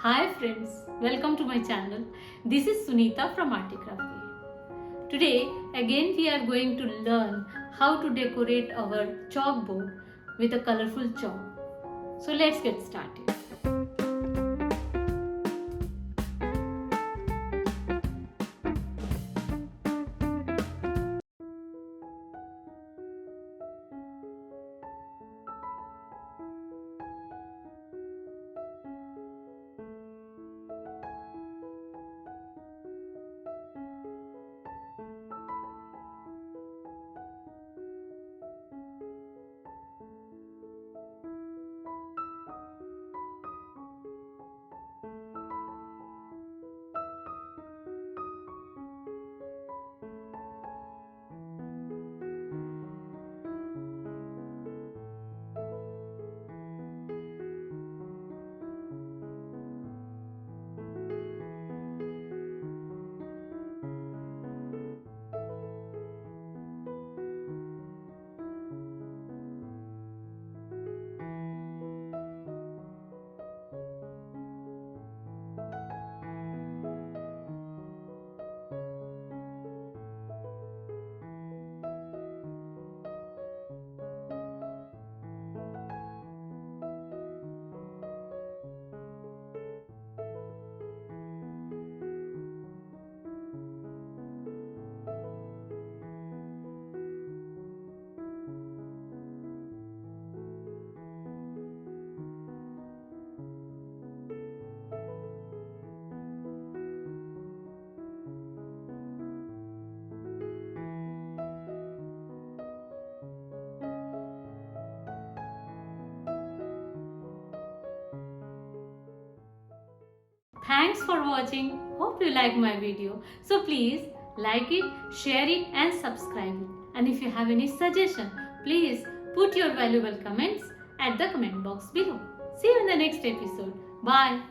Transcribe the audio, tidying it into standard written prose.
Hi friends, welcome to my channel. This is Sunita from ARTY KRAFTY. Today again we are going to learn how to decorate our chalkboard with a colorful chalk. So let's get started. Thanks for watching. Hope you like my video. So please like it, share it and subscribe it. And if you have any suggestion, please put your valuable comments at the comment box below. See you in the next episode. Bye.